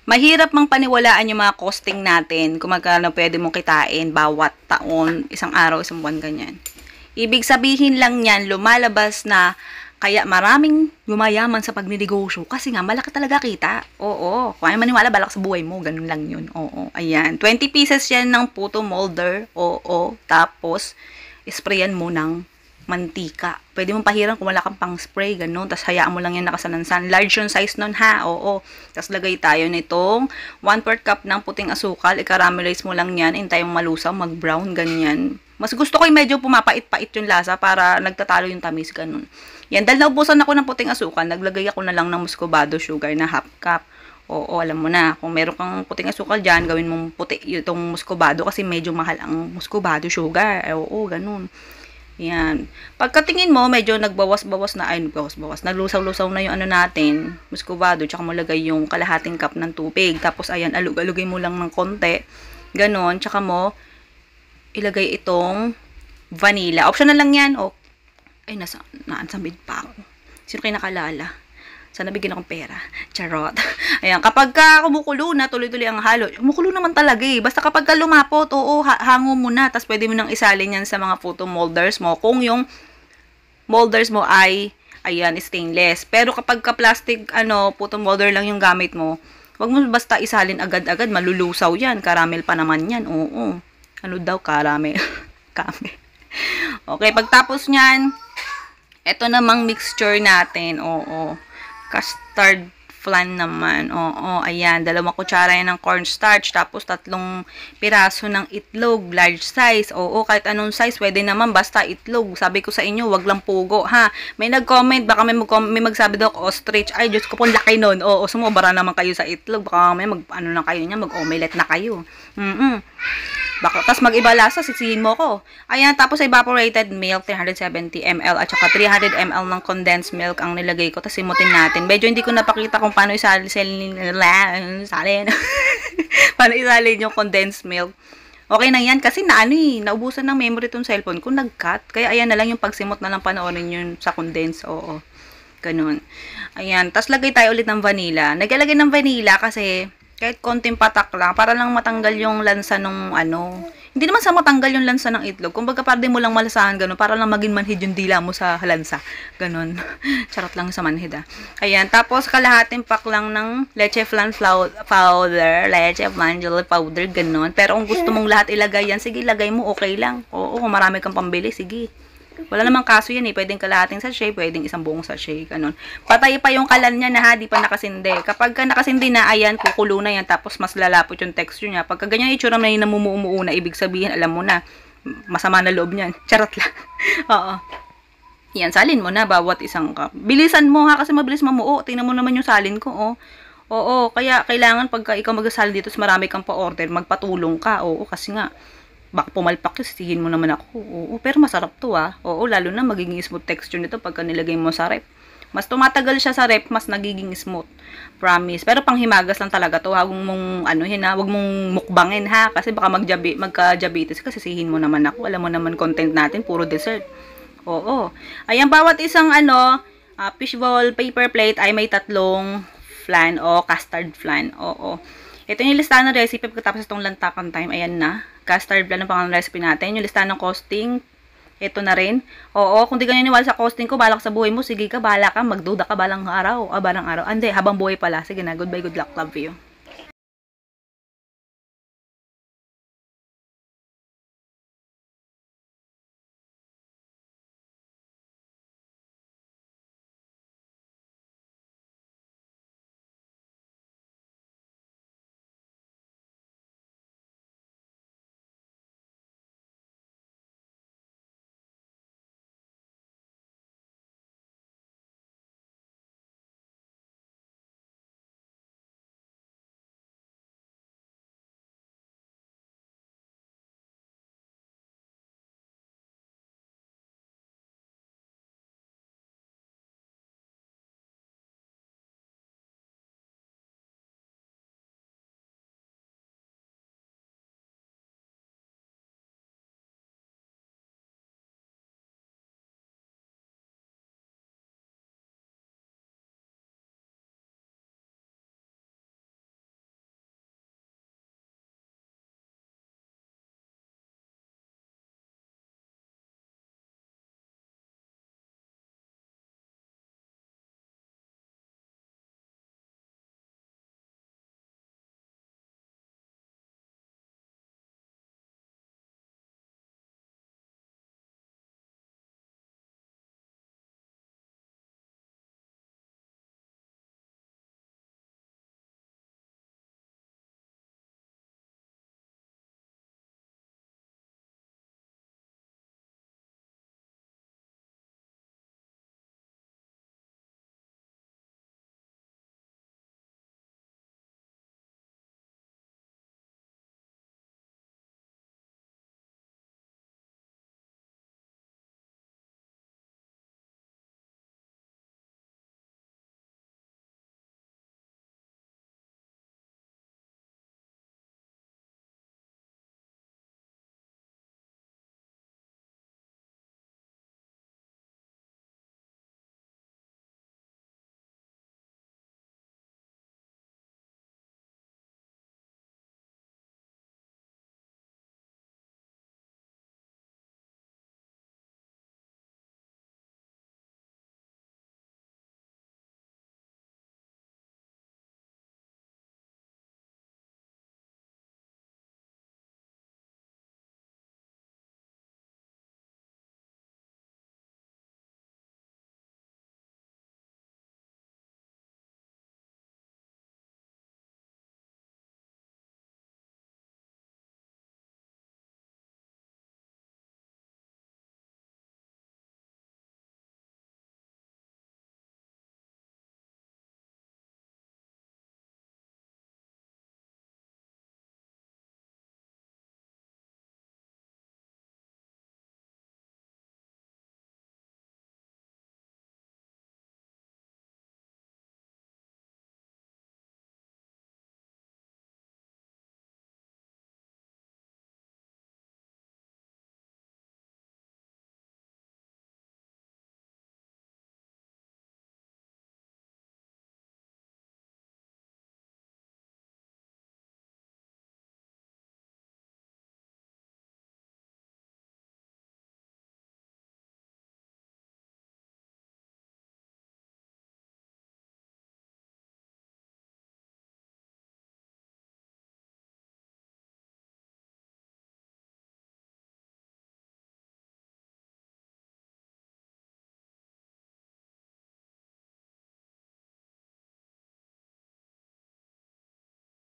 Mahirap mang paniwalaan yung mga costing natin kung magkano pwede mong kitain bawat taon, isang araw, isang buwan, ganyan. Ibig sabihin lang yan, lumalabas na kaya maraming yumayaman sa pagninegosyo kasi nga malaki talaga kita. Oo, kung ay maniwala, balak sa buhay mo, ganun lang yun. Oo, ayan. 20 pieces yan ng photo molder. Oo, tapos sprayan mo ng mantika. Pwede mong pahiran kung wala kang pang spray, ganun. Tapos hayaan mo lang yan nakasanansan. Large yung size nun ha, oo. Tapos lagay tayo nitong 1/4 cup ng puting asukal. I-caramelize mo lang yan. Hintay yung malusaw, mag-brown, ganyan. Mas gusto ko yung medyo pumapait-pait yung lasa para nagtatalo yung tamis, ganun. Yan, dahil naubusan ako ng puting asukal, naglagay ako na lang ng muscovado sugar na 1/2 cup. Oo, alam mo na, kung meron kang puting asukal dyan, gawin mong puti itong muscovado kasi medyo mahal ang muscovado sugar. Oo, ganun. Yan. Pagkatingin mo, medyo nagbawas-bawas na, naglusaw-lusaw na yung ano natin, muscovado, tsaka mo lagay yung kalahating cup ng tubig. Tapos, ayan, alug-alugin mo lang ng konti. Ganon, tsaka mo ilagay itong vanilla. Optional lang yan. Oh, ay, naansamid pa ako. Sino kayo nakalala? Sana bigyan akong pera. Charot. Ayan, kapag ka kumukulo na, tuloy-tuloy ang halo. Kumukulo naman talaga eh. Basta kapag ka lumapot, oo, hango mo na. Tapos pwede mo nang isalin yan sa mga photo molders mo. Kung yung molders mo ay, ayan, stainless. Pero kapag ka plastic, photo molder lang yung gamit mo, wag mo basta isalin agad-agad. Malulusaw yan. Caramel pa naman yan. Oo. Ano daw? Caramel. Caramel. Okay, pagtapos nyan, ito namang mixture natin. Oo. Custard flan naman. Oo, ayan. 2 kutsara yan ng cornstarch. Tapos 3 piraso ng itlog. Large size. Oo, kahit anong size. Pwede naman. Basta itlog. Sabi ko sa inyo, wag lang pugo. Ha? May nag-comment. Baka may magsabi daw ostrich. Ay, Diyos ko po, laki nun. Oo, sumobara naman kayo sa itlog. Baka may na kayo niya. Mag-omelette na kayo. Baka, tapos mag-iba lasa, sisihin mo ko. Ayan, tapos evaporated milk, 370 ml, at saka 300 ml ng condensed milk ang nilagay ko. Tapos simutin natin. Medyo hindi ko napakita kung paano isalin paano isalin yung condensed milk. Okay na yan, kasi naubusan ng memory tong cellphone ko, nag-cut. Kaya ayan na lang yung pagsimot na lang panoorin yun sa condensed, oo. Ganun. Ayan, tapos lagay tayo ulit ng vanilla. Naglalagay ng vanilla kasi kahit konting patak lang, para lang matanggal yung lansa nung Hindi naman sa matanggal yung lansa ng itlog. Kumbaga, para di mo lang malasahan, gano'n. Para lang maging manhid yung dila mo sa lansa. Gano'n. Charot lang sa manhid, Ayan. Tapos, kalahating pack lang ng leche flan powder. Leche flan jelly powder, gano'n. Pero kung gusto mong lahat ilagay yan, sige, ilagay mo, okay lang. Oo, kung marami kang pambili, sige. Wala namang kaso yan eh. Pwedeng kalahating sachet, pwedeng isang buong sachet, ganun. Patay pa yung kalan niya na di pa nakasindi. Kapag ka nakasindi na, ayan, kukulo na yan, tapos mas lalapot yung texture niya. Pagka ganyan itsura na yung namumuumuo na, ibig sabihin, alam mo na, masama na loob niyan. Charot lang. Oo. Yan, salin mo na, bawat isang cup. Bilisan mo ha, kasi mabilis mamuo. Tingnan mo naman yung salin ko, oh. Oo, kaya kailangan pagka ikaw mag-salin dito, marami kang pa-order, magpatulong ka. Oo, kasi nga, baka pumalpak yun, sisihin mo naman ako. Oo, pero masarap to Oo, lalo na magiging smooth texture nito pagka nilagay mo sa rep. Mas tumatagal siya sa rep, mas nagiging smooth. Promise. Pero panghimagas lang talaga to. Huwag mong, huwag mong mukbangin ha. Kasi baka magka-diabetes kasi sisihin mo naman ako. Alam mo naman content natin, puro dessert. Oo. Ayan, bawat isang fishbowl paper plate ay may 3 flan o custard flan. Oo. Ito yung listahan ng recipe pagkatapos itong lantakan time. Ayan na. Custard flan ang pangalan ng recipe natin. Yung listahan ng costing. Ito na rin. Oo, kung di ka naniwala sa costing ko, balak sa buhay mo, sige ka, bahala ka, magduda ka balang araw. Balang araw. Hindi, habang buhay pala. Sige na, goodbye, good luck, love you.